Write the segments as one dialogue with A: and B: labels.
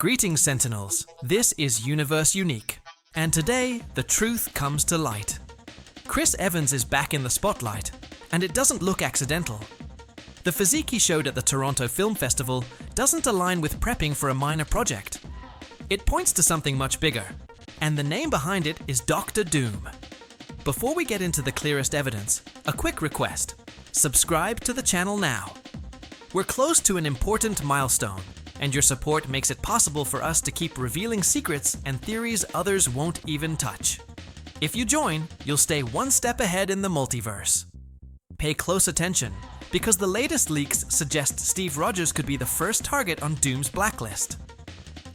A: Greetings, Sentinels. This is Universe Unique, and today the truth comes to light. Chris Evans is back in the spotlight, and it doesn't look accidental. The physique he showed at the Toronto Film Festival doesn't align with prepping for a minor project. It points to something much bigger, and the name behind it is Dr. Doom. Before we get into the clearest evidence, a quick request. Subscribe to the channel now. We're close to an important milestone, and your support makes it possible for us to keep revealing secrets and theories others won't even touch. If you join, you'll stay one step ahead in the multiverse. Pay close attention, because the latest leaks suggest Steve Rogers could be the first target on Doom's blacklist.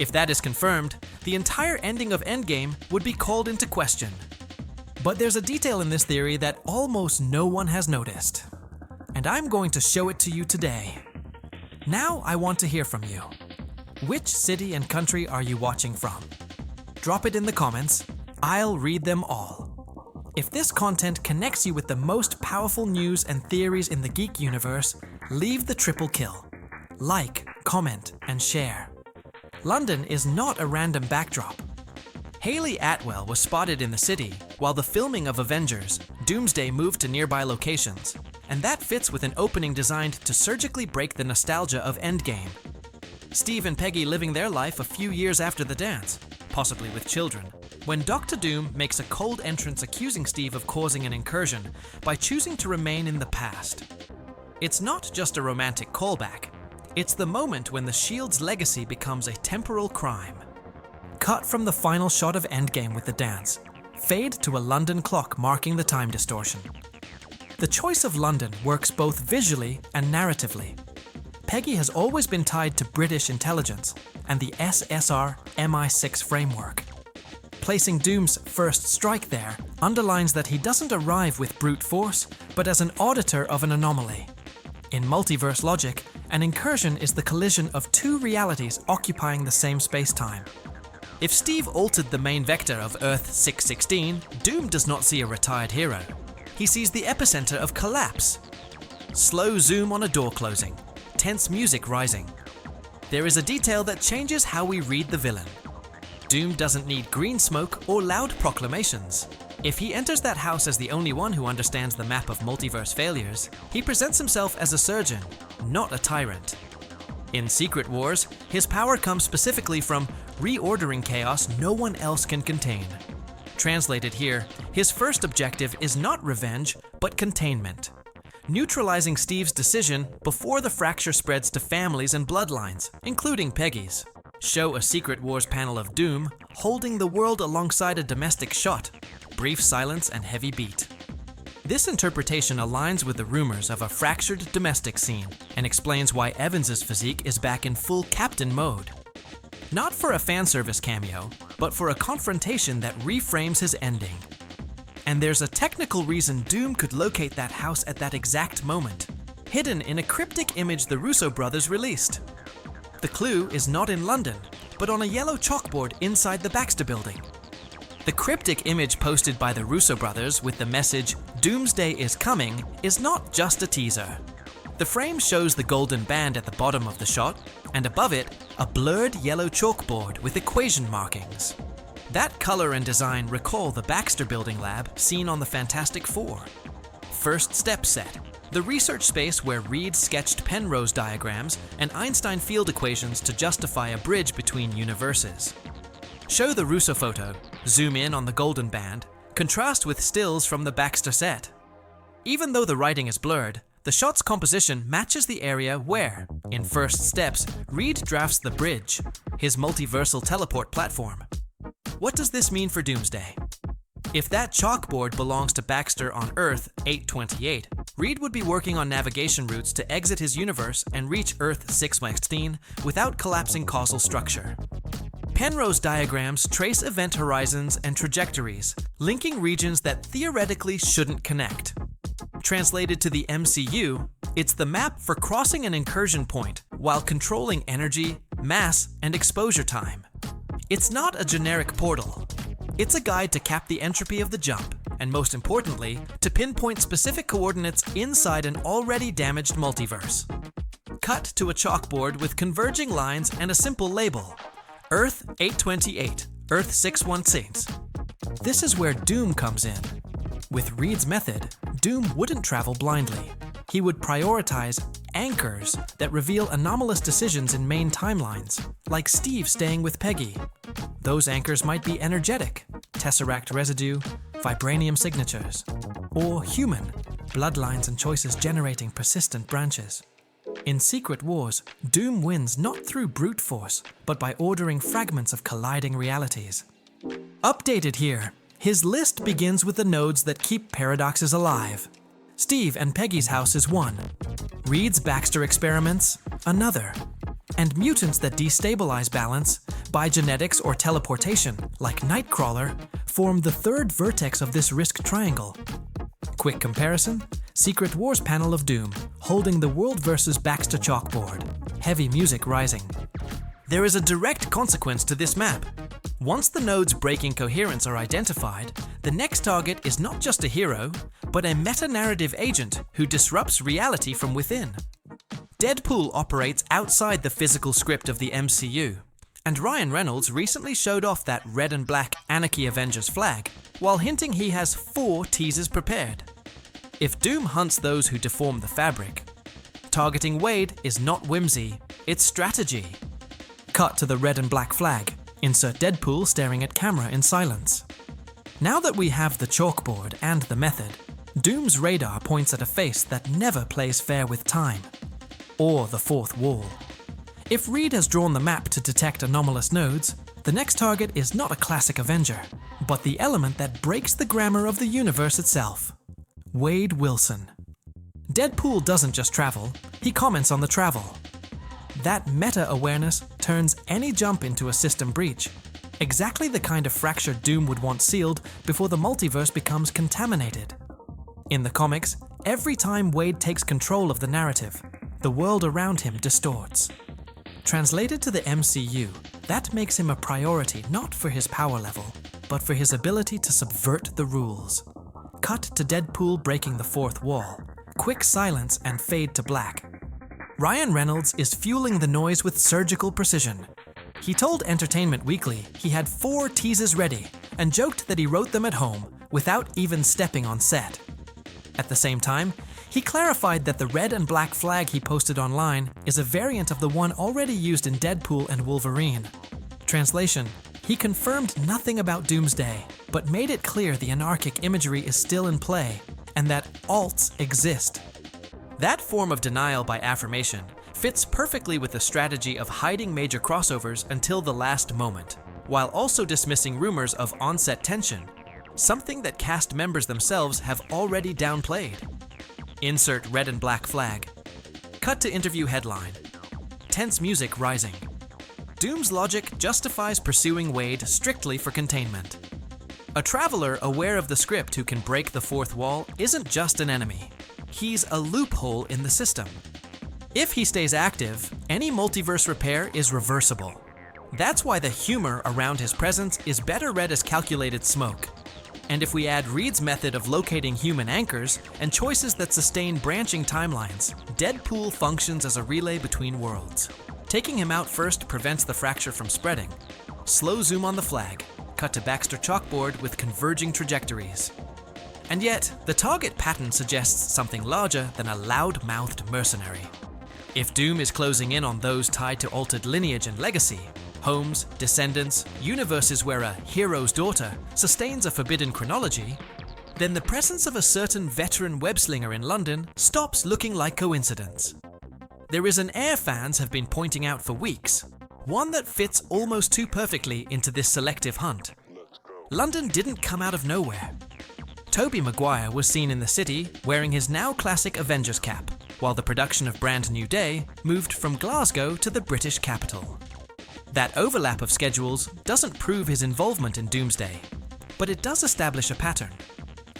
A: If that is confirmed, the entire ending of Endgame would be called into question. But there's a detail in this theory that almost no one has noticed, and I'm going to show it to you today. Now I want to hear from you. Which city and country are you watching from? Drop it in the comments. I'll read them all. If this content connects you with the most powerful news and theories in the Geek Universe, leave the triple kill. Like, comment, and share. London is not a random backdrop. Hayley Atwell was spotted in the city while the filming of Avengers, Doomsday moved to nearby locations, and that fits with an opening designed to surgically break the nostalgia of Endgame. Steve and Peggy living their life a few years after the dance, possibly with children, when Dr. Doom makes a cold entrance accusing Steve of causing an incursion by choosing to remain in the past. It's not just a romantic callback, it's the moment when the Shield's legacy becomes a temporal crime. Cut from the final shot of Endgame with the dance, fade to a London clock marking the time distortion. The choice of London works both visually and narratively. Peggy has always been tied to British intelligence and the SSR MI6 framework. Placing Doom's first strike there underlines that he doesn't arrive with brute force, but as an auditor of an anomaly. In multiverse logic, an incursion is the collision of two realities occupying the same space-time. If Steve altered the main vector of Earth 616, Doom does not see a retired hero. He sees the epicenter of collapse. Slow zoom on a door closing, tense music rising. There is a detail that changes how we read the villain. Doom doesn't need green smoke or loud proclamations. If he enters that house as the only one who understands the map of multiverse failures, he presents himself as a surgeon, not a tyrant. In Secret Wars, his power comes specifically from reordering chaos no one else can contain. Translated here, his first objective is not revenge, but containment. Neutralizing Steve's decision before the fracture spreads to families and bloodlines, including Peggy's. Show a Secret Wars panel of Doom holding the world alongside a domestic shot, brief silence and heavy beat. This interpretation aligns with the rumors of a fractured domestic scene and explains why Evans's physique is back in full captain mode. Not for a fan service cameo, but for a confrontation that reframes his ending. And there's a technical reason Doom could locate that house at that exact moment, hidden in a cryptic image the Russo brothers released. The clue is not in London, but on a yellow chalkboard inside the Baxter building. The cryptic image posted by the Russo brothers with the message, "Doomsday is coming," is not just a teaser. The frame shows the golden band at the bottom of the shot, and above it, a blurred yellow chalkboard with equation markings. That color and design recall the Baxter Building lab seen on the Fantastic Four. First Step Set, the research space where Reed sketched Penrose diagrams and Einstein field equations to justify a bridge between universes. Show the Russo photo, zoom in on the golden band, contrast with stills from the Baxter set. Even though the writing is blurred, the shot's composition matches the area where, in First Steps, Reed drafts the bridge, his multiversal teleport platform. What does this mean for Doomsday? If that chalkboard belongs to Baxter on Earth 828, Reed would be working on navigation routes to exit his universe and reach Earth 616 without collapsing causal structure. Penrose diagrams trace event horizons and trajectories, linking regions that theoretically shouldn't connect. Translated to the MCU, it's the map for crossing an incursion point while controlling energy, mass, and exposure time. It's not a generic portal. It's a guide to cap the entropy of the jump, and most importantly, to pinpoint specific coordinates inside an already damaged multiverse. Cut to a chalkboard with converging lines and a simple label, Earth 828, Earth 616. This is where Doom comes in. With Reed's method, Doom wouldn't travel blindly. He would prioritize anchors that reveal anomalous decisions in main timelines, like Steve staying with Peggy. Those anchors might be energetic, tesseract residue, vibranium signatures, or human, bloodlines and choices generating persistent branches. In Secret Wars, Doom wins not through brute force, but by ordering fragments of colliding realities. Updated here, his list begins with the nodes that keep paradoxes alive. Steve and Peggy's house is one. Reed's Baxter experiments, another. And mutants that destabilize balance by genetics or teleportation, like Nightcrawler, form the third vertex of this risk triangle. Quick comparison, Secret Wars panel of Doom, holding the World vs. Baxter chalkboard. Heavy music rising. There is a direct consequence to this map. Once the nodes breaking coherence are identified, the next target is not just a hero, but a meta-narrative agent who disrupts reality from within. Deadpool operates outside the physical script of the MCU, and Ryan Reynolds recently showed off that red and black Anarchy Avengers flag, while hinting he has 4 teasers prepared. If Doom hunts those who deform the fabric, targeting Wade is not whimsy, it's strategy. Cut to the red and black flag. Insert Deadpool staring at camera in silence. Now that we have the chalkboard and the method, Doom's radar points at a face that never plays fair with time, or the fourth wall. If Reed has drawn the map to detect anomalous nodes, the next target is not a classic Avenger, but the element that breaks the grammar of the universe itself. Wade Wilson. Deadpool doesn't just travel, he comments on the travel. That meta-awareness turns any jump into a system breach. Exactly the kind of fracture Doom would want sealed before the multiverse becomes contaminated. In the comics, every time Wade takes control of the narrative, the world around him distorts. Translated to the MCU, that makes him a priority not for his power level, but for his ability to subvert the rules. Cut to Deadpool breaking the fourth wall. Quick silence and fade to black. Ryan Reynolds is fueling the noise with surgical precision. He told Entertainment Weekly he had 4 teasers ready and joked that he wrote them at home without even stepping on set. At the same time, he clarified that the red and black flag he posted online is a variant of the one already used in Deadpool and Wolverine. Translation: he confirmed nothing about Doomsday, but made it clear the anarchic imagery is still in play and that alts exist. That form of denial by affirmation fits perfectly with the strategy of hiding major crossovers until the last moment, while also dismissing rumors of on-set tension, something that cast members themselves have already downplayed. Insert red and black flag. Cut to interview headline. Tense music rising. Doom's logic justifies pursuing Wade strictly for containment. A traveler aware of the script who can break the fourth wall isn't just an enemy. He's a loophole in the system. If he stays active, any multiverse repair is reversible. That's why the humor around his presence is better read as calculated smoke. And if we add Reed's method of locating human anchors and choices that sustain branching timelines, Deadpool functions as a relay between worlds. Taking him out first prevents the fracture from spreading. Slow zoom on the flag. Cut to Baxter chalkboard with converging trajectories. And yet, the target pattern suggests something larger than a loud-mouthed mercenary. If Doom is closing in on those tied to altered lineage and legacy, homes, descendants, universes where a hero's daughter sustains a forbidden chronology, then the presence of a certain veteran web-slinger in London stops looking like coincidence. There is an air fans have been pointing out for weeks, one that fits almost too perfectly into this selective hunt. London didn't come out of nowhere. Tobey Maguire was seen in the city wearing his now classic Avengers cap, while the production of Brand New Day moved from Glasgow to the British capital. That overlap of schedules doesn't prove his involvement in Doomsday, but it does establish a pattern.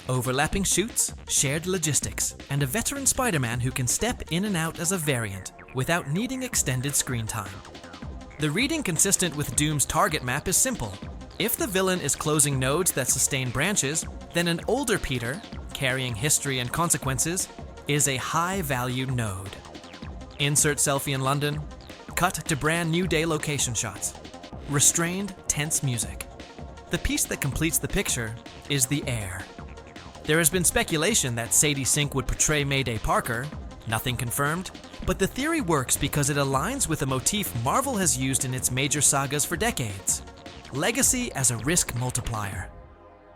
A: Overlapping shoots, shared logistics, and a veteran Spider-Man who can step in and out as a variant without needing extended screen time. The reading consistent with Doom's target map is simple. If the villain is closing nodes that sustain branches, then an older Peter, carrying history and consequences, is a high-value node. Insert selfie in London. Cut to Brand New Day location shots. restrained, tense music. The piece that completes the picture is the air. There has been speculation that Sadie Sink would portray Mayday Parker, nothing confirmed, but the theory works because it aligns with a motif Marvel has used in its major sagas for decades: legacy as a risk multiplier.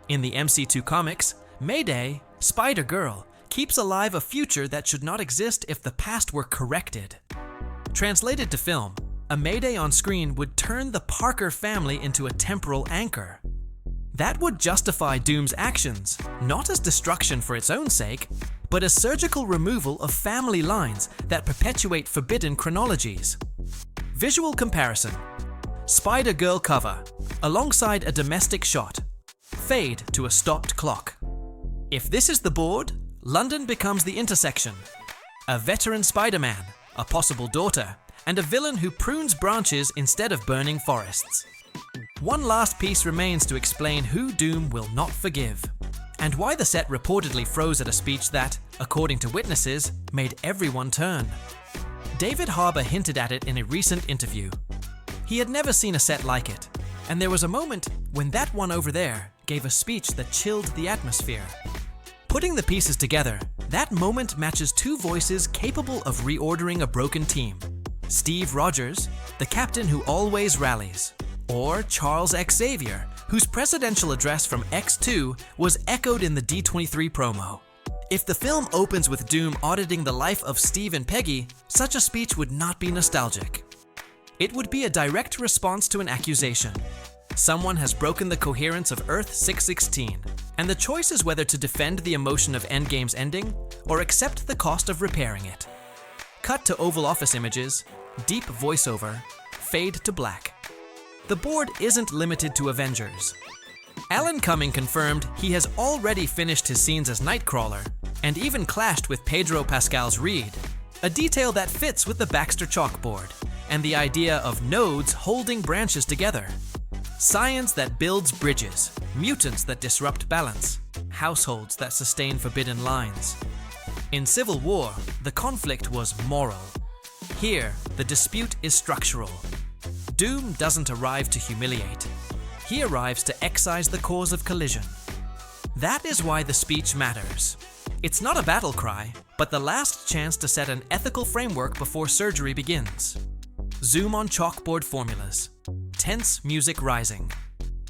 A: In the MC2 comics, Mayday, Spider-Girl, keeps alive a future that should not exist if the past were corrected. Translated to film, a Mayday on screen would turn the Parker family into a temporal anchor. That would justify Doom's actions, not as destruction for its own sake, but as surgical removal of family lines that perpetuate forbidden chronologies. Visual comparison: Spider-Girl cover, alongside a domestic shot. Fade to a stopped clock. If this is the board, London becomes the intersection. A veteran Spider-Man, a possible daughter, and a villain who prunes branches instead of burning forests. One last piece remains to explain who Doom will not forgive, and why the set reportedly froze at a speech that, according to witnesses, made everyone turn. David Harbour hinted at it in a recent interview. He had never seen a set like it, and there was a moment when that one over there gave a speech that chilled the atmosphere. Putting the pieces together, that moment matches two voices capable of reordering a broken team: Steve Rogers, the captain who always rallies, or Charles Xavier, whose presidential address from X2 was echoed in the D23 promo. If the film opens with Doom auditing the life of Steve and Peggy, such a speech would not be nostalgic. It would be a direct response to an accusation. Someone has broken the coherence of Earth 616, and the choice is whether to defend the emotion of Endgame's ending or accept the cost of repairing it. Cut to Oval Office images, deep voiceover, fade to black. The board isn't limited to Avengers. Alan Cumming confirmed he has already finished his scenes as Nightcrawler, and even clashed with Pedro Pascal's Reed, a detail that fits with the Baxter chalkboard, and the idea of nodes holding branches together. Science that builds bridges, mutants that disrupt balance, households that sustain forbidden lines. In Civil War, the conflict was moral. Here, the dispute is structural. Doom doesn't arrive to humiliate. He arrives to excise the cause of collision. That is why the speech matters. It's not a battle cry, but the last chance to set an ethical framework before surgery begins. Zoom on chalkboard formulas. Tense music rising.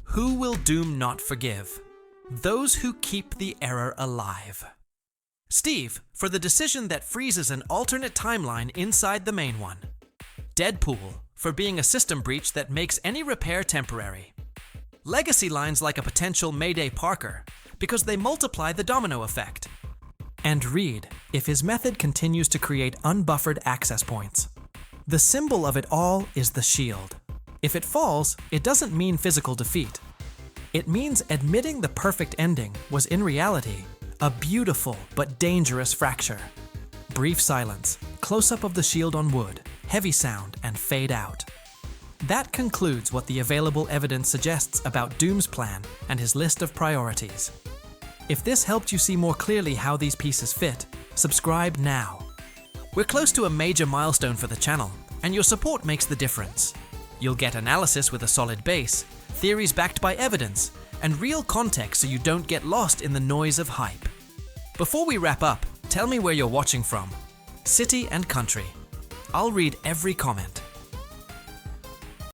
A: Who will Doom not forgive? Those who keep the error alive. Steve, for the decision that freezes an alternate timeline inside the main one. Deadpool, for being a system breach that makes any repair temporary. Legacy lines like a potential Mayday Parker, because they multiply the domino effect. And Reed, if his method continues to create unbuffered access points. The symbol of it all is the shield. If it falls, it doesn't mean physical defeat. It means admitting the perfect ending was in reality a beautiful but dangerous fracture. Brief silence, close-up of the shield on wood, heavy sound, and fade out. That concludes what the available evidence suggests about Doom's plan and his list of priorities. If this helped you see more clearly how these pieces fit, subscribe now. We're close to a major milestone for the channel, and your support makes the difference. You'll get analysis with a solid base, theories backed by evidence, and real context so you don't get lost in the noise of hype. Before we wrap up, tell me where you're watching from. City and country. I'll read every comment.